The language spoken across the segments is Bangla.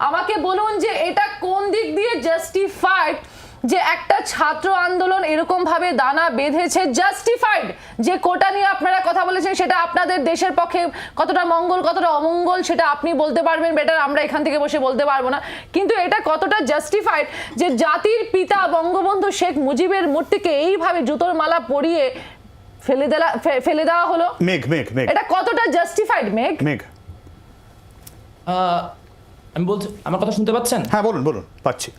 আমাকে বলুন যে এটা কোন দিক দিয়ে জাস্টিফাইড যে একটা ছাত্র আন্দোলন এরকম ভাবে দানা বেঁধেছে, জাস্টিফাইড যে কোটা নিয়ে আপনারা কথা বলেছেন সেটা আপনাদের দেশের পক্ষে কতটা মঙ্গল কতটা অমঙ্গল সেটা আপনি বলতে পারবেন বেটার, আমরা এখান থেকে বসে বলতে পারবো না, কিন্তু এটা কতটা জাস্টিফাইড যে জাতির পিতা বঙ্গবন্ধু শেখ মুজিবের মূর্তিকে এইভাবে জুতোর মালা পরিয়ে ফেলে দেওয়া হলো? মেঘ এটা কতটা জাস্টিফাইড? মেঘ আমি বলছি, আমার কথা শুনতে পাচ্ছেন? হ্যাঁ বলুন পাচ্ছি।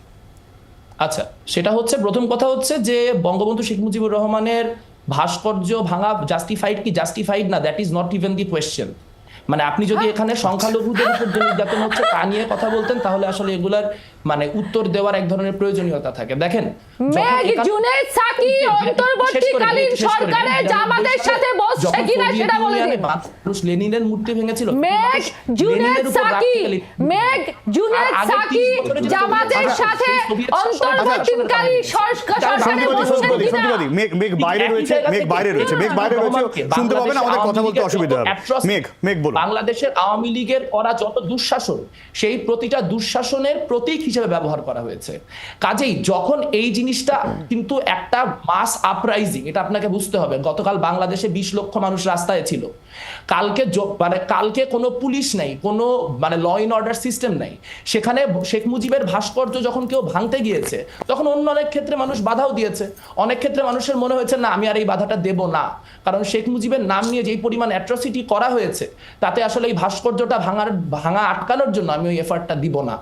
আচ্ছা, সেটা হচ্ছে প্রথম কথা হচ্ছে যে বঙ্গবন্ধু শেখ মুজিবুর রহমানের ভাস্কর্য ভাঙা জাস্টিফাইড কি জাস্টিফাইড না, that is not even the question. মানে আপনি যদি এখানে সংখ্যালঘুদের উপর যে নির্যাতন হচ্ছে তা নিয়ে কথা বলতেন তাহলে আসলে এগুলার মানে উত্তর দেওয়ার এক ধরনের প্রয়োজনীয়তা থাকে। দেখেন, জুনায়েদ সাকি অন্তর্বর্তীকালীন সরকারে জামাতের সাথে বসছে কিনা সেটা বলে দিন। মানুষ লেনিনের মূর্তি ভেঙেছিল। জুনায়েদ সাকি জামাতের সাথে অন্তর্বর্তীকালীন সরকারে বসছে কিনা? মেঘ বাইরে রয়েছে, শুনতে পাবেন, আমাদের কথা বলতে অসুবিধা হবে। মেঘ বলুন। বাংলাদেশের আওয়ামী লীগের করা যত দুঃশাসন সেই প্রতিটা দুঃশাসনের প্রতীক হিসেবে ব্যবহার করা হয়েছে। কাজেই যখন এই জিনিসটা কিন্তু একটা মাস আপরাইজিং, এটা আপনাকে বুঝতে হবে। গতকাল বাংলাদেশে 20 লক্ষ মানুষ রাস্তায় ছিল। কালকে কোনো পুলিশ নাই, কোনো মানে ল ইন অর্ডার সিস্টেম নাই। সেখানে শেখ মুজিবের ভাস্কর্য যখন কেউ ভাঙতে গিয়েছে তখন অন্য অনেক ক্ষেত্রে মানুষ বাধাও দিয়েছে। অনেক ক্ষেত্রে মানুষের মনে হয়েছে না, আমি আর এই বাধাটা দেব না, কারণ শেখ মুজিবের নাম নিয়ে যেই পরিমাণ অ্যাট্রসিটি করা হয়েছে তাতে আসলে এই ভাস্কর্যটা ভাঙা আটকানোর জন্য আমি ওই এফার্টটা দিব না।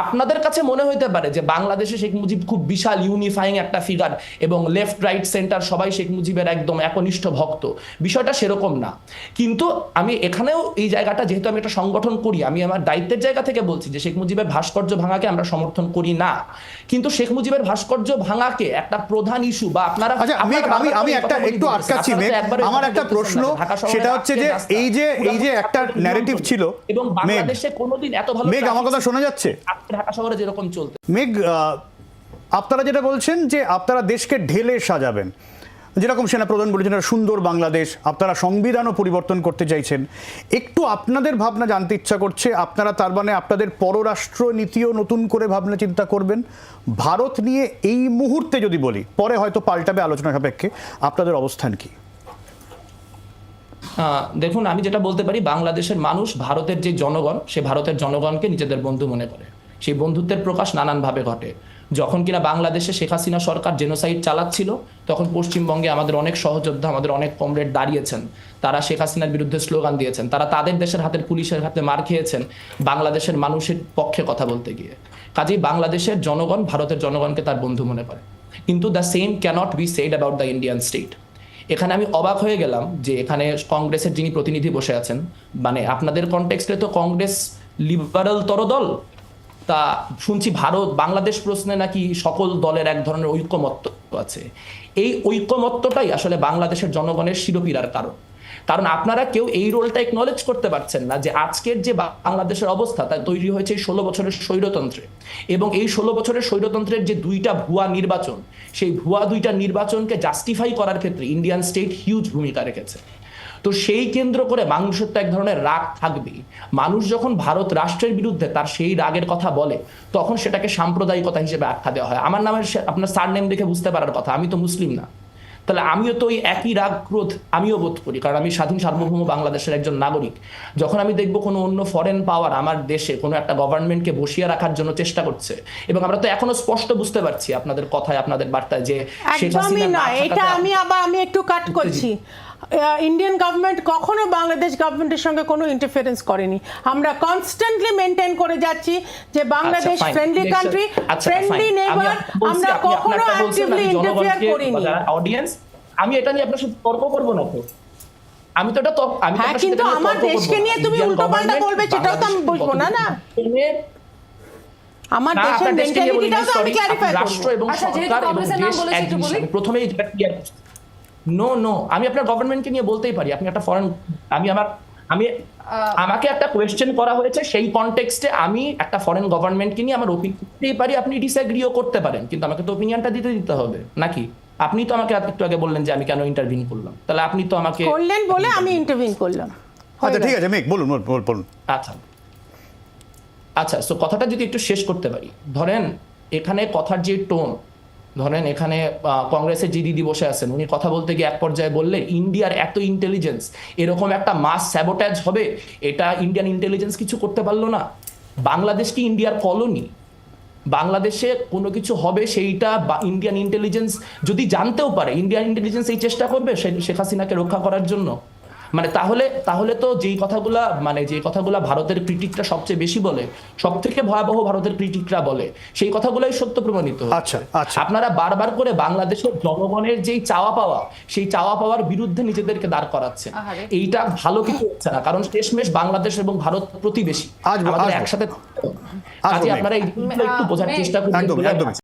আপনাদের কাছে মনে হইতে পারে যে বাংলাদেশে শেখ মুজিব খুব বিশাল ইউনিফাইং একটা ফিগার এবং লেফট রাইট সেন্টার সবাই শেখ মুজিবের একদম একনিষ্ঠ ভক্ত, বিষয়টা সেরকম না। কিন্তু আমি এখানেও এই জায়গাটা, যেহেতু আমি একটা সংগঠন করি, আমি আমার দায়িত্বের জায়গা থেকে বলছি যে শেখ মুজিবের ভাস্কর্য ভাঙাকে আমরা সমর্থন করি না, কিন্তু শেখ মুজিবের ভাস্কর্য ভাঙাকে একটা প্রধান ইস্যু বা আপনারা আমি একটা একটু আটকাচ্ছি। আমার একটা প্রশ্ন, সেটা হচ্ছে যে এই যে একটা ন্যারেটিভ ছিল এবং বাংলাদেশে কোনোদিন এত ভালো মেঘ, আমার কথা শোনা যাচ্ছে? ঢাকা শহরে যেরকম চলতে মেঘ, আপনারা যেটা বলছেন যে আপনারা দেশকে ঢেলে সাজাবেন, যেরকম সেনাপ্রধান বলেছেন সুন্দর বাংলাদেশ, আপনারা সংবিধানও পরিবর্তন করতে চাইছেন, একটু আপনাদের ভাবনা জানতে ইচ্ছা করছে। আপনারা তার মানে আপনাদের পররাষ্ট্র নীতিও নতুন করে ভাবনা চিন্তা করবেন? ভারত নিয়ে এই মুহূর্তে যদি বলি, পরে হয়তো পাল্টাবে আলোচনা সাপেক্ষে, আপনাদের অবস্থান কি? দেখুন, আমি যেটা বলতে পারি, বাংলাদেশের মানুষ ভারতের যে জনগণ, সে ভারতের জনগণকে নিজেদের বন্ধু মনে করে। সেই বন্ধুত্বের প্রকাশ নানানভাবে ঘটে। যখন কিনা বাংলাদেশে শেখ হাসিনা সরকার জেনোসাইড চালাচ্ছিল তখন পশ্চিমবঙ্গে আমাদের অনেক সহযোদ্ধা, আমাদের অনেক কমরেড দাঁড়িয়েছেন, তারা শেখ হাসিনার বিরুদ্ধে স্লোগান দিয়েছেন, তারা তাদের দেশের হাতের পুলিশের হাতে মার খেয়েছেন বাংলাদেশের মানুষের পক্ষে কথা বলতে গিয়ে। কাজেই বাংলাদেশের জনগণ ভারতের জনগণকে তার বন্ধু মনে করে, কিন্তু the same cannot be said about the Indian state. এখানে আমি অবাক হয়ে গেলাম যে এখানে কংগ্রেসের যিনি প্রতিনিধি বসে আছেন, মানে আপনাদের কনটেক্সটে তো কংগ্রেস লিবারাল তরদল, তা শুনছি বাংলাদেশ প্রশ্নে নাকি সকল দলের এক ধরনের ঐক্যমত্য আছে। এই ঐক্যমত্যটাই আসলে বাংলাদেশের জনগণের শিরোপীড়ার কারণ আপনারা কেউ এই রোলটা একনলেজ করতে পারছেন না যে আজকের যে বাংলাদেশের অবস্থা তা তৈরি হয়েছে এই 16 বছরের স্বৈরতন্ত্রে, এবং এই 16 বছরের স্বৈরতন্ত্রের যে 2টা ভুয়া নির্বাচন, সেই ভুয়া 2টা নির্বাচনকে জাস্টিফাই করার ক্ষেত্রে ইন্ডিয়ান স্টেট হিউজ ভূমিকা রেখেছে। তো সেই কেন্দ্র করে মানুষের তো এক ধরনের রাগ থাকবেই। মানুষ যখন ভারত রাষ্ট্রের বিরুদ্ধে তার সেই রাগের কথা বলে তখন সেটাকে সাম্প্রদায়িকতা হিসেবে আখ্যা দেওয়া হয়। আমার নামের আপনার সারনেম দেখে বুঝতে পারার কথা, আমি তো মুসলিম না, তাহলে আমিও তো ওই একই রাগ ক্রোধ আমিও বোধ করি, কারণ আমি স্বাধীন সার্বভৌম বাংলাদেশের একজন নাগরিক। যখন আমি দেখবো কোনো অন্য ফরেন পাওয়ার আমার দেশে কোনো একটা গভর্নমেন্টকে বসিয়ে রাখার জন্য চেষ্টা করছে, এবং আমরা তো এখনো স্পষ্ট বুঝতে পারছি আপনাদের কথায় আপনাদের বার্তায় যে আমি একটু কাট করছি, ইন্ডিয়ান গভর্নমেন্ট কখনো বাংলাদেশ গভর্নমেন্টের সঙ্গে কোনো ইন্টারফারেন্স করেনি। আমরা কনস্ট্যান্টলি মেনটেন করে যাচ্ছি যে Bangladesh friendly country, friendly neighbour, আমরা কখনো অ্যাক্টিভলি ইন্টারফেয়ার করিনি। অডিয়েন্স, আমি এটা নিয়ে আপনার সাথে তর্ক করব না তো, আমি তো এটা কিন্তু আমার দেশকে নিয়ে তুমি উল্টোপাল্টা বলবে সেটাও তো আমি বুঝবো না। আমার দেশের মেন্টালিটিটাও তো আমি ক্ল্যারিফাই করব। রাষ্ট্র এবং সরকার এবং দেশ প্রথমেই নো আমি আপনার গভর্নমেন্টকে নিয়ে বলতেই পারি, আপনি একটা ফরেন, আমাকে একটা কোয়েশ্চেন করা হয়েছে, সেই কনটেক্সটে আমি একটা ফরেন গভর্নমেন্টকে নিয়ে আমার ওপিনিয়ন দিতেই পারি, আপনি ডিসএগ্রিও করতে পারেন, কিন্তু আমাকে তো ওপিনিয়নটা দিতে হবে নাকি? আপনি তো আমাকে একটু আগে বললেন যে আমি কেন ইন্টারভিউ করলাম, তাহলে আপনি তো আমাকে বললেন বলে আমি ইন্টারভিউ করলাম। আচ্ছা ঠিক আছে মেঘ, বলুন। আচ্ছা, আচ্ছা, সো কথাটা যদি একটু শেষ করতে পারি, ধরেন এখানে কথার যে টোন, ধরেন এখানে কংগ্রেসের যে দিদি বসে আছেন, উনি কথা বলতে গিয়ে এক পর্যায়ে বললেন ইন্ডিয়ার এত ইন্টেলিজেন্স, এরকম একটা মাস স্যাবোটাজ হবে, এটা ইন্ডিয়ান ইন্টেলিজেন্স কিছু করতে পারলো না। বাংলাদেশ কি ইন্ডিয়ার কলোনি? বাংলাদেশে কোনো কিছু হবে সেইটা ইন্ডিয়ান ইন্টেলিজেন্স যদি জানতেও পারে, ইন্ডিয়ান ইন্টেলিজেন্স এই চেষ্টা করবে শেখ হাসিনাকে রক্ষা করার জন্য? মানে তাহলে তো যেই কথাগুলা ভারতের ক্রিটিকরা সবচেয়ে বেশি বলে, সব থেকে ভয়াবহ ভারতের ক্রিটিকরা বলে, সেই কথাগুলোই সত্য প্রমাণিত হচ্ছে। আচ্ছা, আচ্ছা। আপনারা বারবার করে বাংলাদেশের জনগণের যেই চাওয়া পাওয়া, সেই চাওয়া পাওয়ার বিরুদ্ধে নিজেদেরকে দাঁড় করাচ্ছেন। আহারে। এইটা ভালো কিছু হচ্ছে না, কারণ শেষমেশ বাংলাদেশ এবং ভারত প্রতিবেশী, আসবো, আমাদের আসবো। একসাথে আসবো, আপনারা একটু বোঝার চেষ্টা করবেন। একদম, বলে একদম।